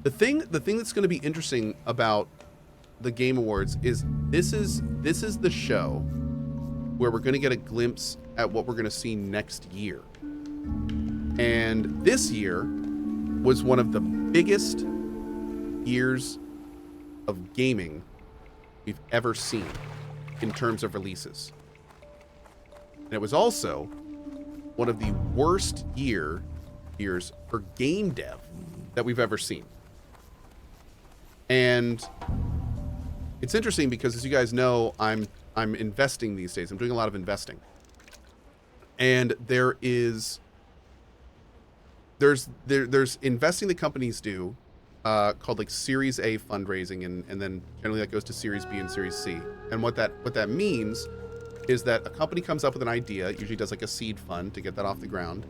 The thing that's going to be interesting about the Game Awards is this is the show where we're going to get a glimpse at what we're going to see next year. And this year was one of the biggest years of gaming we've ever seen in terms of releases. And it was also one of the worst years for game dev that we've ever seen. And it's interesting because, as you guys know, I'm investing these days. I'm doing a lot of investing. And there's investing that companies do called like Series A fundraising, and then generally that goes to Series B and Series C. And what that means is that a company comes up with an idea, it usually does like a seed fund to get that off the ground.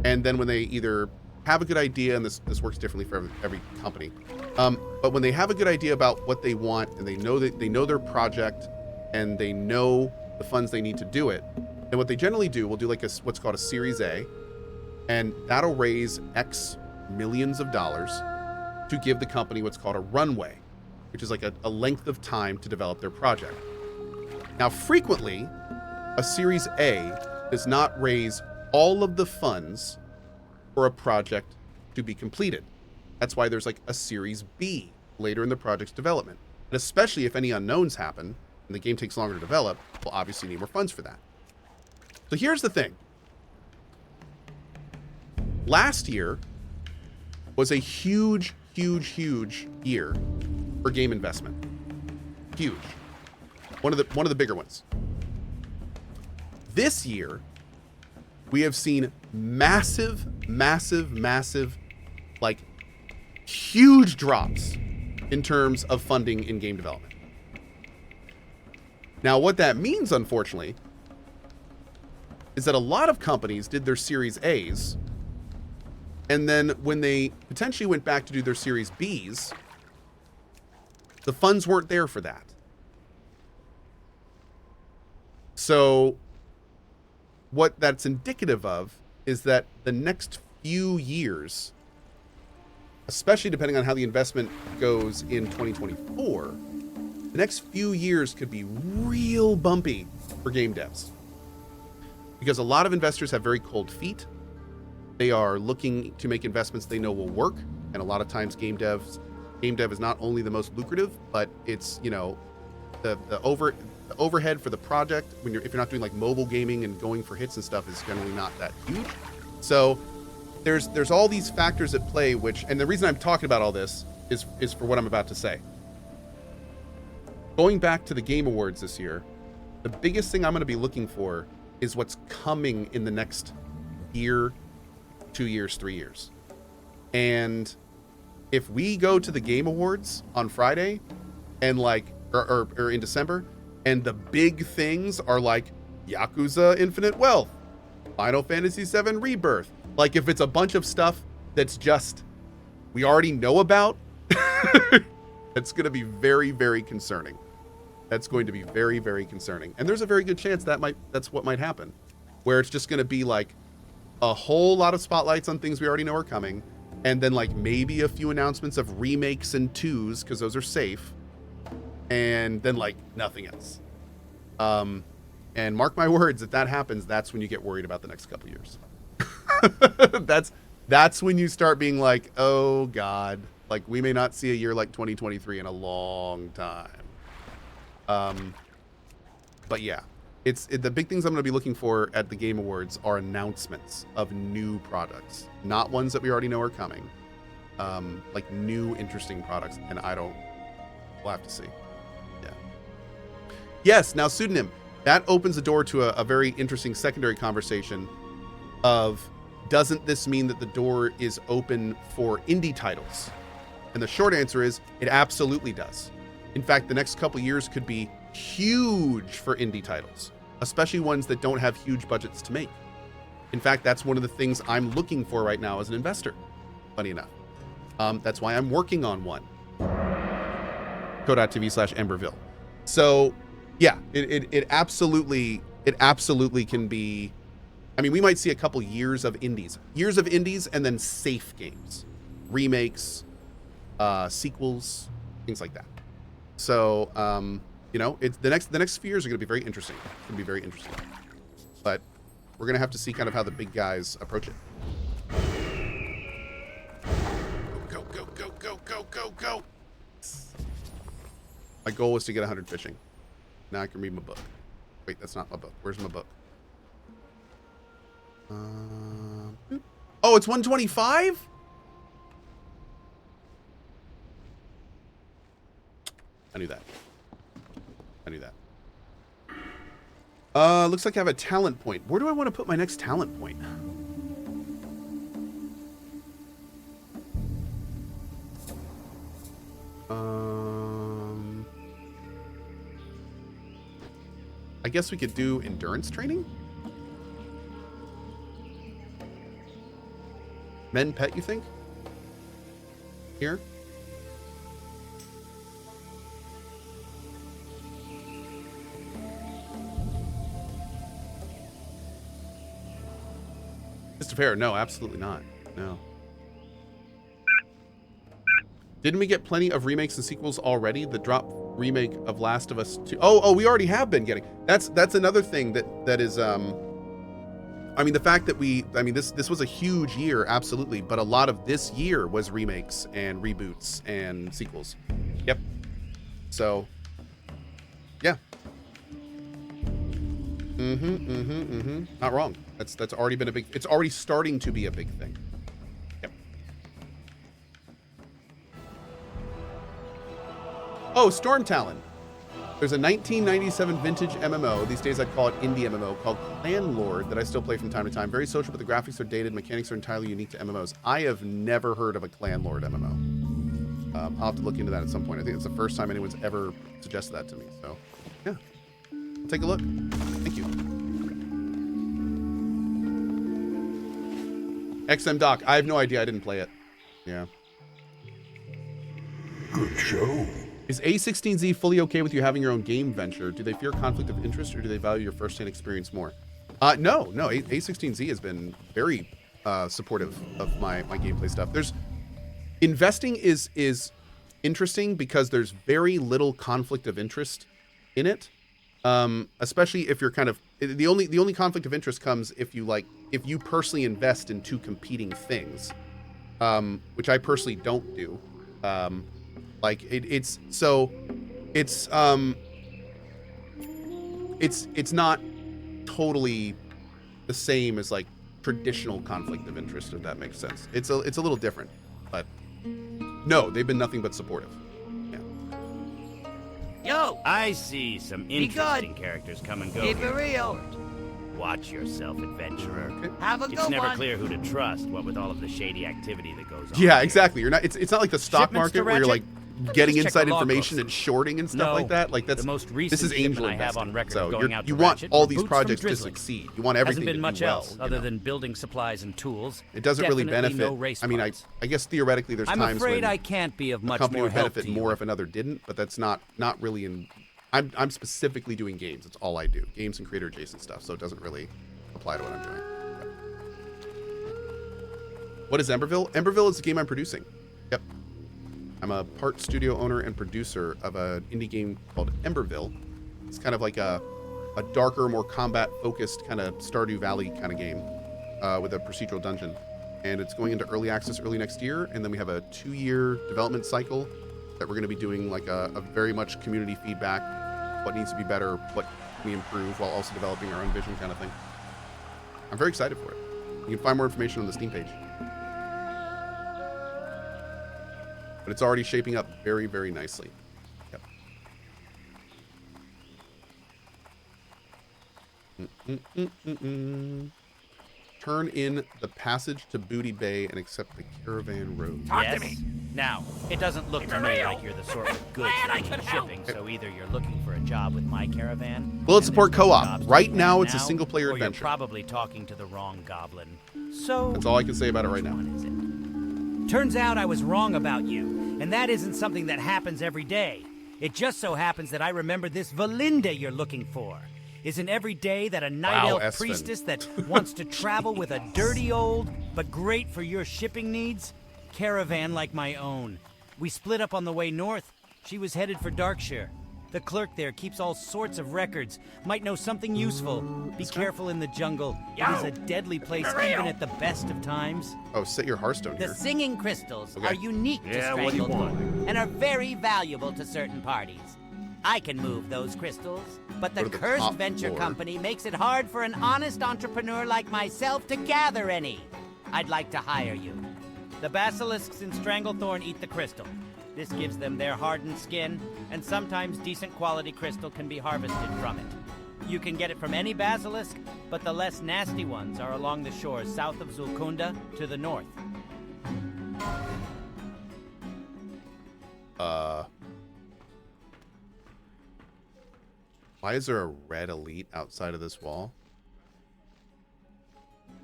And then when they either have a good idea, and this works differently for every company, but when they have a good idea about what they want, and they know their project, and they know the funds they need to do it, then what they generally do will do like what's called a Series A, and that'll raise X millions of dollars to give the company what's called a runway, which is like a length of time to develop their project. Now, frequently, a Series A does not raise all of the funds for a project to be completed. That's why there's like a Series B later in the project's development. And especially if any unknowns happen and the game takes longer to develop, we'll obviously need more funds for that. So here's the thing. Last year was a huge year for game investment. Huge. One of the bigger ones. This year, we have seen massive, like huge drops in terms of funding in game development. Now, what that means, unfortunately, is that a lot of companies did their Series A's, and then when they potentially went back to do their Series B's, the funds weren't there for that. So what that's indicative of is that the next few years, especially depending on how the investment goes in 2024, the next few years could be real bumpy for game devs. Because a lot of investors have very cold feet. They are looking to make investments they know will work. And a lot of times game dev is not only the most lucrative, but it's, you know, the overhead for the project if you're not doing like mobile gaming and going for hits and stuff is generally not that huge. So there's all these factors at play, and the reason I'm talking about all this is for what I'm about to say. Going back to the Game Awards this year, the biggest thing I'm going to be looking for is what's coming in the next year, 2 years, 3 years. And if we go to the Game Awards on Friday and like or in December, and the big things are like Yakuza Infinite Wealth, Final Fantasy VII Rebirth, like if it's a bunch of stuff that's just we already know about, that's going to be very, very concerning. That's going to be very, very concerning. And there's a very good chance that's what might happen, where it's just going to be like a whole lot of spotlights on things we already know are coming, and then like maybe a few announcements of remakes and 2s, because those are safe, and then like nothing else. And mark my words, if that happens, that's when you get worried about the next couple years. That's when you start being like, oh God, like we may not see a year like 2023 in a long time. But yeah, the big things I'm going to be looking for at the Game Awards are announcements of new products, not ones that we already know are coming. Like new interesting products, and we'll have to see. Yeah. Yes, now pseudonym. That opens the door to a very interesting secondary conversation of, doesn't this mean that the door is open for indie titles? And the short answer is, it absolutely does. In fact, the next couple years could be huge for indie titles, especially ones that don't have huge budgets to make. In fact, that's one of the things I'm looking for right now as an investor, funny enough. That's why I'm working on one. Cohh.tv/Emberville. So yeah, it absolutely can be. I mean, we might see a couple years of indies, and then safe games, remakes, sequels, things like that. So, you know, it's the next few years are going to be very interesting. It's going to be very interesting. But we're going to have to see kind of how the big guys approach it. Go, go, go, go, go, go, go. My goal was to get 100 fishing. Now I can read my book. Wait, that's not my book. Where's my book? Oh, it's 125? I knew that. I knew that. Looks like I have a talent point. Where do I want to put my next talent point? I guess we could do endurance training? Men pet, you think? Here? Mr. Fair, no, absolutely not. No. Didn't we get plenty of remakes and sequels already? The drop remake of Last of Us 2. Oh, we already have been getting. That's another thing that is I mean, the fact that this was a huge year, absolutely, but a lot of this year was remakes and reboots and sequels. Yep. So, yeah. Not wrong. That's already been a big. It's already starting to be a big thing. Yep. Oh, Storm Talon. There's a 1997 vintage MMO. These days I'd call it indie MMO called Clan Lord that I still play from time to time. Very social, but the graphics are dated. Mechanics are entirely unique to MMOs. I have never heard of a Clan Lord MMO. I'll have to look into that at some point. I think it's the first time anyone's ever suggested that to me. So, yeah. I'll take a look. Thank you. XM Doc. I have no idea. I didn't play it. Yeah. Good show. Is A16Z fully okay with you having your own game venture? Do they fear conflict of interest, or do they value your first-hand experience more? No. A16Z has been very supportive of my gameplay stuff. Investing is interesting because there's very little conflict of interest in it, especially if you're kind of the only conflict of interest comes if you personally invest in two competing things, which I personally don't do. It's not totally the same as like traditional conflict of interest, if that makes sense. It's a little different, but no, they've been nothing but supportive. Yeah. Yo, I see some interesting characters come and go. keep it here. real. Watch yourself, adventurer. Okay. Have a good It's never one. clear who to trust, what with all of the shady activity that goes on. Yeah, here. exactly. You're not. It's not like the stock Shipments to market where you're like Ratchet? getting Let's check inside the log information books. and shorting and stuff No, like that. Like that's the most this recent is angel shipment I have investing. on record So going out you to want Ratchet all were these boots from projects to Drizzling. succeed. You want everything Hasn't been to much do well. else other than building supplies and tools. It doesn't really Definitely benefit. No race I mean, parts. I guess theoretically there's I'm times afraid when I can't be of a much company more would help benefit to you. more if another didn't, but that's not really in. I'm specifically doing games. That's all I do. Games and creator adjacent stuff. So it doesn't really apply to what I'm doing. Yep. What is Emberville? Emberville is the game I'm producing. Yep. I'm a part studio owner and producer of an indie game called Emberville. It's kind of like a darker, more combat-focused kind of Stardew Valley kind of game with a procedural dungeon. And it's going into early access early next year, and then we have a 2-year development cycle that we're going to be doing like a very much community feedback, what needs to be better, what can we improve, while also developing our own vision kind of thing. I'm very excited for it. You can find more information on the Steam page. But it's already shaping up very, very nicely. Yep. Turn in the passage to Booty Bay and accept the caravan road. Yes. Now, it doesn't look to me like you're the sort of goods that need shipping, so either you're looking for a job with my caravan. Will it and support there's no co-op? jobs to Right be now, had it's a single-player or adventure. You're probably talking to the wrong goblin. So That's all I can say about it right now. which one is it? Turns out I was wrong about you, and that isn't something that happens every day. It just so happens that I remember this Valinda you're looking for. Isn't every day that a night Wow, elf Espen. priestess that wants to travel with a dirty old, but great for your shipping needs, caravan like my own. We split up on the way north. She was headed for Darkshire. The clerk there keeps all sorts of records. Might know something useful. Be careful in the jungle. It is a deadly place even at the best of times. Oh, set your Hearthstone The here. singing crystals Okay. are unique to Yeah, what do you Stranglethorn and are very valuable to certain parties. I can move those crystals, but the Go to the cursed top venture floor. company makes it hard for an honest entrepreneur like myself to gather any. I'd like to hire you. The basilisks in Stranglethorn eat the crystal. This gives them their hardened skin, and sometimes decent quality crystal can be harvested from it. You can get it from any basilisk, but the less nasty ones are along the shores south of Zulkunda to the north. Why is there a red elite outside of this wall?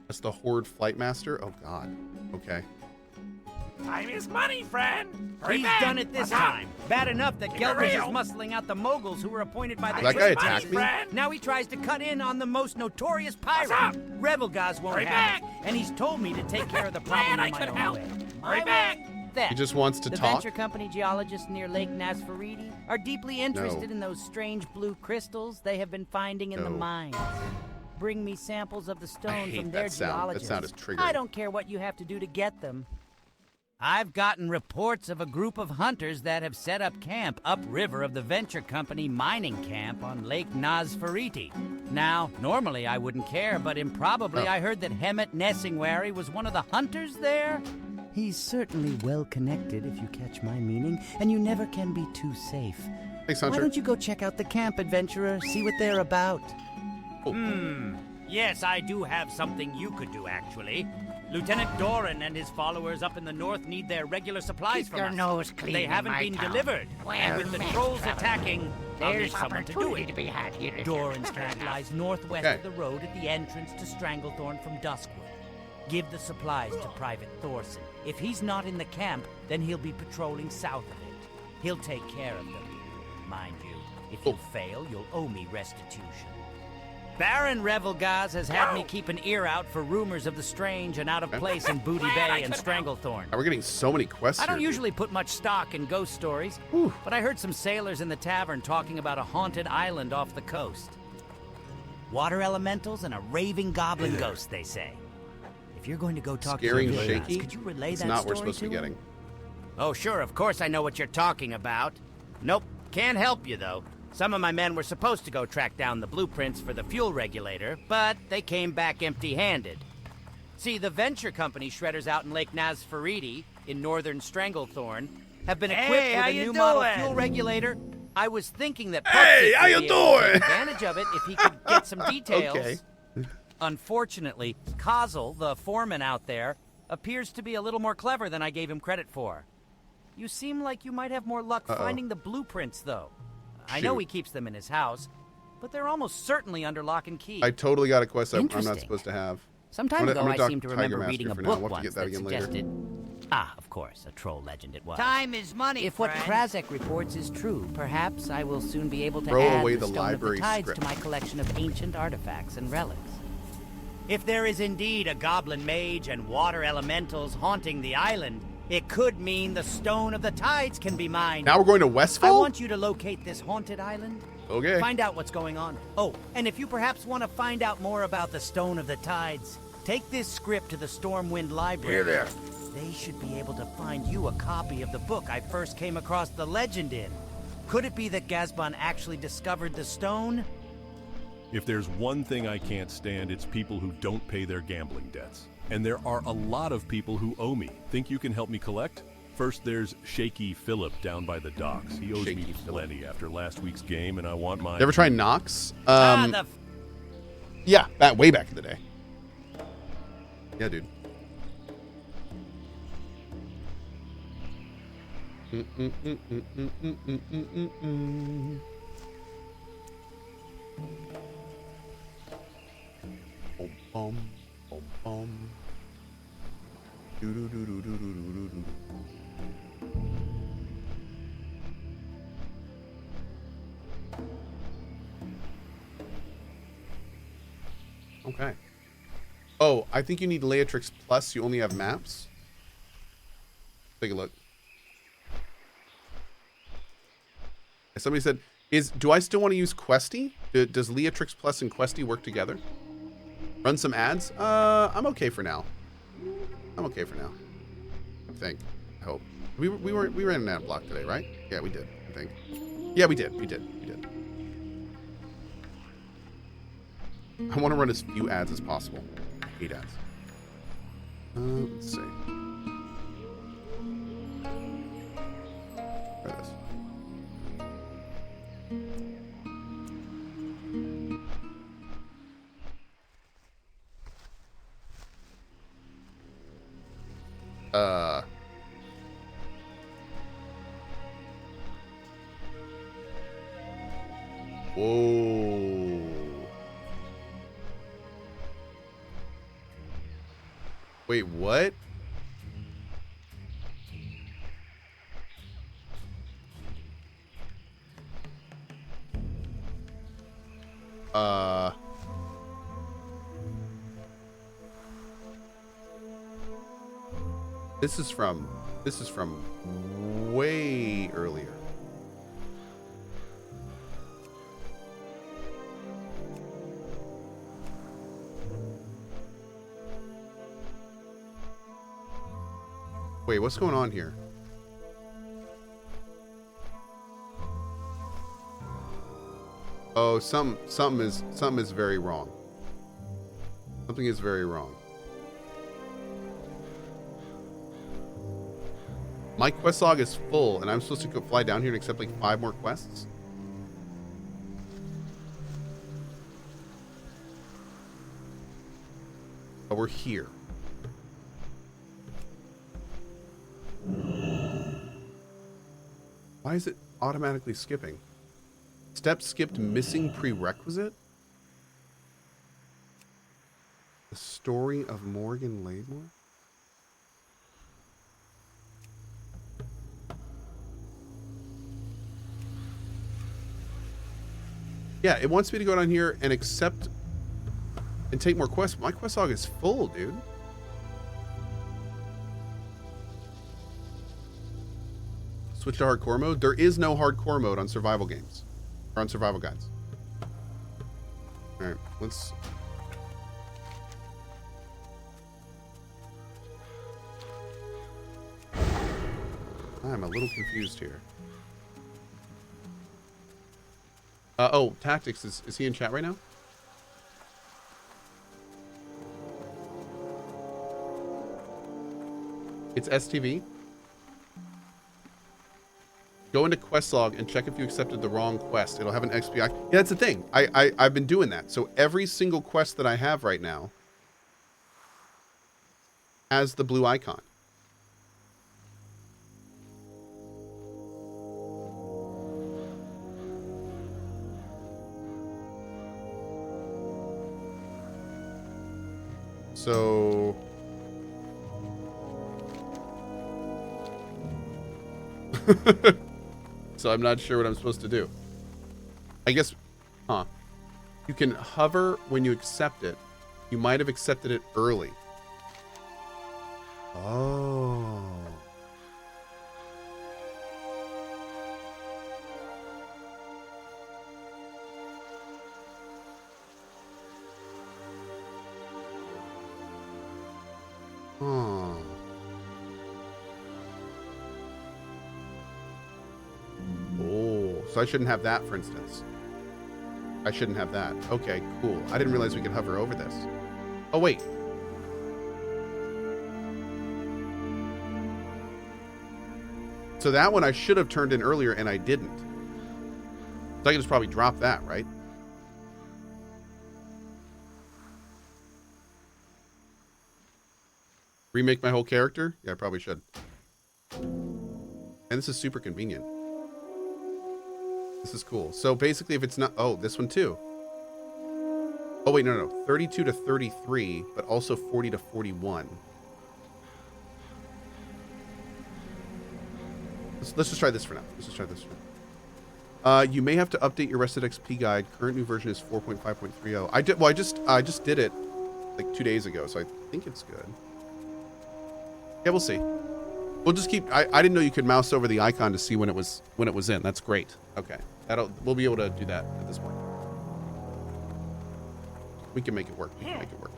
That's the Horde Flight Master? Oh, God. Okay. Time is money, friend. Hurry He's back. done it this What's up? time. Bad enough that Keep it Gelbers is real. muscling out the moguls who were appointed by the That Time guy is money, attacked me? friend. Now he tries to cut in on the most notorious pirate. up? Revelgaz won't Hurry have back. it, and he's told me to take care of the problem Man, I in my could own help. way. Hurry back. There. He just wants to the talk? venture company geologists near Lake Nasfaridi are deeply interested in those strange blue crystals they have been finding in the No. mines. Bring me samples of the stone hate from that their sound. That geologists. sound is triggering. I don't care what you have to do to get them. I've gotten reports of a group of hunters that have set up camp upriver of the venture company mining camp on Lake Nazfariti. Now, normally I wouldn't care, but improbably Oh. I heard that Hemet Nessingwary was one of the hunters there. He's certainly well connected, if you catch my meaning, and you never can be too safe. Thanks, Why Hunter. don't you go check out the camp, adventurer? See what they're about. Yes, I do have something you could do, actually. Lieutenant Doran and his followers up in the north need their regular supplies Keep from your us. nose clean They in haven't my been town. delivered. Well And with the met, trolls traveler. attacking, I'll need There's someone to do opportunity it. to be had here. if Doran's you're camp clever lies northwest Okay. of the road at the entrance to Stranglethorn from Duskwood. Give the supplies to Private Thorson. If he's not in the camp, then he'll be patrolling south of it. He'll take care of them. Mind you, if you fail, you'll owe me restitution. Baron Revelgaz has had me keep an ear out for rumors of the strange and out of place in Booty Bay and Stranglethorn. We're getting so many quests I don't here, dude. usually put much stock in ghost stories, but I heard some sailors in the tavern talking about a haunted island off the coast. Water elementals and a raving goblin ghost, they say. If you're going to go talk Scaring to Revelgaz, shaky? could you relay It's that not story what we're supposed to be to him? getting. Oh, sure, of course I know what you're talking about. Nope, can't help you, though. Some of my men were supposed to go track down the blueprints for the fuel regulator, but they came back empty-handed. See, the venture company shredders out in Lake Nazfaridi, in northern Stranglethorn, have been equipped Hey, with how a you new model doing? fuel regulator. I was thinking that Hey, Pupsik how would you be able to take doing? advantage of it if he could get some details. Okay. Unfortunately, Kozel, the foreman out there, appears to be a little more clever than I gave him credit for. You seem like you might have more luck finding the blueprints, though. I know Shoot. he keeps them in his house, but they're almost certainly under lock and key. I totally got a quest I'm not Interesting. supposed to have. Some I'm time gonna- ago, I'm gonna I talk seem to Tiger remember Master reading a for now. book We'll have to once get that that again later. suggested... Ah, of course, a troll legend it was. Time is money, If what friend. Krazek reports is true, perhaps I will soon be able to Throw add away the the Stone library of the Tides script. to my collection of ancient artifacts and relics. If there is indeed a goblin mage and water elementals haunting the island, it could mean the Stone of the Tides can be mine. Now we're going to I Westfall? want you to locate this haunted island. Okay. Find out what's going on. Oh, and if you perhaps want to find out more about the Stone of the Tides, take this script to the Stormwind Library. Here there. They should be able to find you a copy of the book I first came across the legend in. Could it be that Gazban actually discovered the stone? If there's one thing I can't stand, it's people who don't pay their gambling debts. And there are a lot of people who owe me. Think you can help me collect? First, there's Shaky Phillip down by the docks. He owes Shaky me Phillip. plenty after last week's game, and I want my... You ever try Nox? The Yeah, way back in the day. Yeah, dude. Bom, bom, bom, bom. Doo-doo-doo-doo-doo-doo-doo-doo. Okay. Oh, I think you need Leatrix Plus. You only have maps. Take a look. Somebody said, do I still want to use Questy? Does Leatrix Plus and Questy work together? Run some ads? I'm okay for now. I'm okay for now. I think. I hope. We ran an ad block today, right? Yeah, we did, I think. Yeah, we did. I want to run as few ads as possible. I hate ads. Let's see. Try this. Whoa. Wait, what? This is from way earlier. Wait, what's going on here? Oh, something is very wrong. Something is very wrong. My quest log is full, and I'm supposed to go fly down here and accept like 5 more quests? But we're here. Why is it automatically skipping? Step skipped missing prerequisite? The story of Morgan Laidmore? Yeah, it wants me to go down here and accept and take more quests. My quest log is full, dude. Switch to hardcore mode. There is no hardcore mode on survival games. Or on survival guides. Alright, let's... I'm a little confused here. Oh, Tactics, is he in chat right now? It's STV. Go into quest log and check if you accepted the wrong quest. It'll have an XP. Yeah, that's the thing. I've been doing that. So every single quest that I have right now has the blue icon. So so I'm not sure what I'm supposed to do. I guess, you can hover when you accept it. You might have accepted it early. Oh. Oh. Oh, so I shouldn't have that, for instance. I shouldn't have that. Okay, cool. I didn't realize we could hover over this. Oh, wait. So that one I should have turned in earlier, and I didn't. So I can just probably drop that, right? Remake my whole character? Yeah, I probably should. And this is super convenient. This is cool. So basically if it's not... Oh, this one too. Oh, wait, no. 32 to 33, but also 40 to 41. Let's just try this for now. You may have to update your Rested XP guide. Current new version is 4.5.30. I just did it like 2 days ago, so I think it's good. Yeah, we'll see. We'll just keep. I didn't know you could mouse over the icon to see when it was in. That's great. Okay, we'll be able to do that at this point. We can make it work. We can make it work.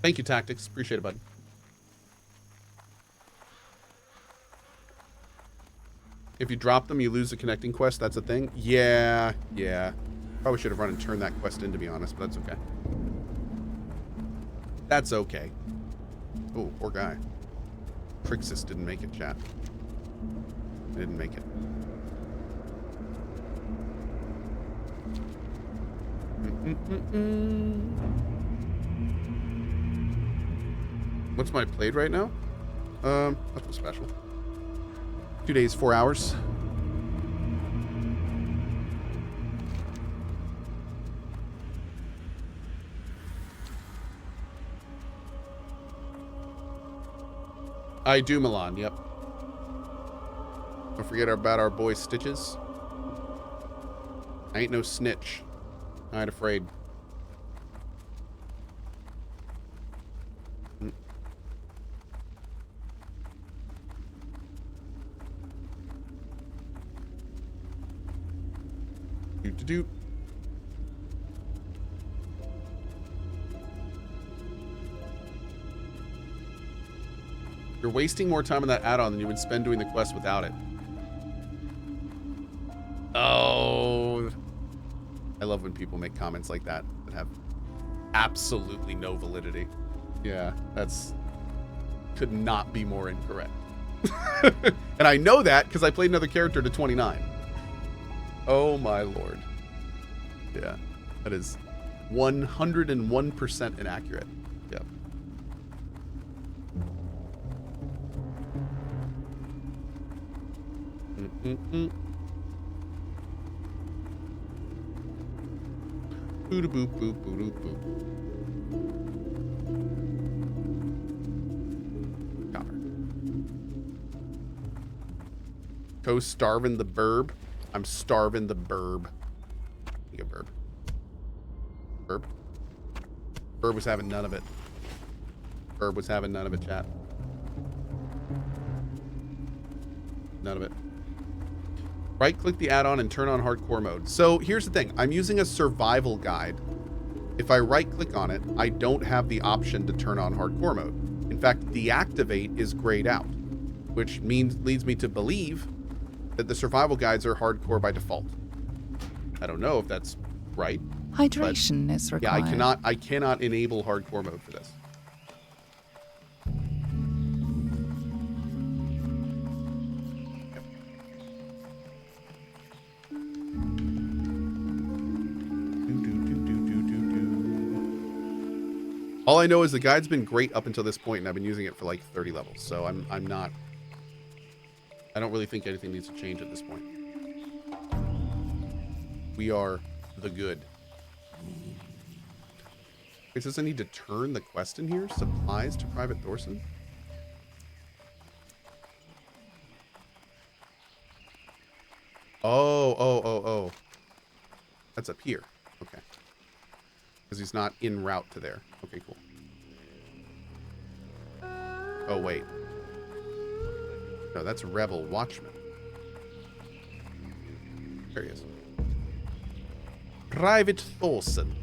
Thank you, Tactics. Appreciate it, bud. If you drop them, you lose the connecting quest. That's a thing? Yeah. Probably should have run and turned that quest in, to be honest, but that's okay. That's okay. Oh, poor guy. Crixus didn't make it, chat. I didn't make it. What's my played right now? Nothing special. 2 days, 4 hours. I do, Milan, yep. Don't forget about our boy Stitches. I ain't no snitch. I ain't afraid. Doot. You're wasting more time on that add-on than you would spend doing the quest without it. Oh. I love when people make comments like that have absolutely no validity. Yeah, that's... could not be more incorrect. And I know that because I played another character to 29. Oh my lord. Yeah, that is 101% inaccurate. Yep. Boo boop boop boo boop. Copper. Cohh starving the burb. I'm starving the burb. You go, burb. Burb. Burb was having none of it. Burb was having none of it, chat. None of it. Right-click the add-on and turn on hardcore mode. So here's the thing. I'm using a survival guide. If I right-click on it, I don't have the option to turn on hardcore mode. In fact, deactivate is grayed out, which leads me to believe that the survival guides are hardcore by default. I don't know if that's right. Hydration is required. Yeah, I cannot enable hardcore mode for this. All I know is the guide's been great up until this point, and I've been using it for like 30 levels, so I'm not... I don't really think anything needs to change at this point. We are the good. Wait, does I need to turn the quest in here? Supplies to Private Thorson? Oh. That's up here. Okay. Because he's not en route to there. Okay, cool. Oh, wait. No, that's Rebel Watchman. There he is. Private Thorson.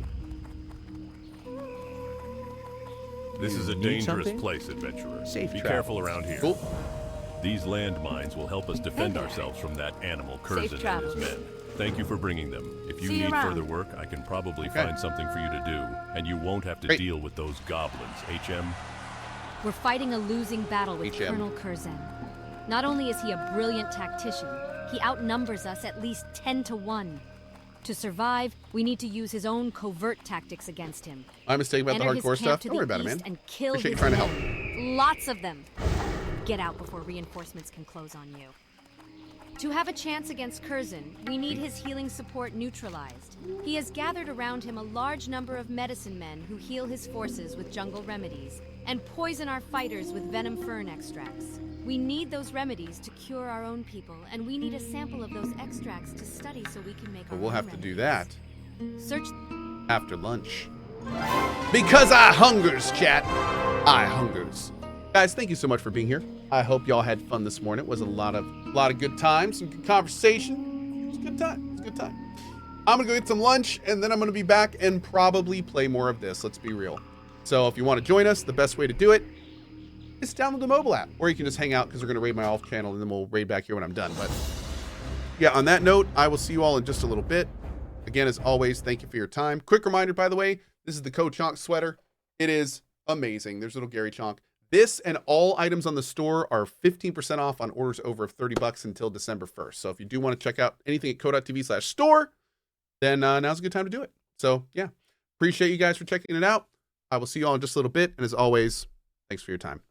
This is a dangerous place, adventurer. Be careful around here. Cool. These landmines will help us defend ourselves from that animal Curzon and his men. Thank you for bringing them. If you need further work, I can probably find something for you to do, and you won't have to deal with those goblins. HM? We're fighting a losing battle with Colonel Curzon. Not only is he a brilliant tactician, he outnumbers us at least 10 to 1. To survive, we need to use his own covert tactics against him. My mistake about the hardcore stuff. Don't worry about it, man. And kill Appreciate you his trying to help. men. Lots of them. Get out before reinforcements can close on you. To have a chance against Curzon, we need his healing support neutralized. He has gathered around him a large number of medicine men who heal his forces with jungle remedies and poison our fighters with venom fern extracts. We need those remedies to cure our own people, and we need a sample of those extracts to study so we can make our own We'll have to do that Search after lunch. Because I hungers, chat. I hungers. Guys, thank you so much for being here. I hope y'all had fun this morning. It was a lot of good time, some good conversation. It was a good time. It was a good time. I'm gonna go get some lunch, and then I'm gonna be back and probably play more of this. Let's be real. So if you want to join us, the best way to do it is download the mobile app, or you can just hang out because we're gonna raid my off channel, and then we'll raid back here when I'm done. But yeah, on that note, I will see you all in just a little bit. Again, as always, thank you for your time. Quick reminder, by the way, this is the CohhCarnage sweater. It is amazing. There's little Gary Chonk. This and all items on the store are 15% off on orders over $30 until December 1st. So if you do want to check out anything at cohh.tv/store, then now's a good time to do it. So yeah, appreciate you guys for checking it out. I will see you all in just a little bit. And as always, thanks for your time.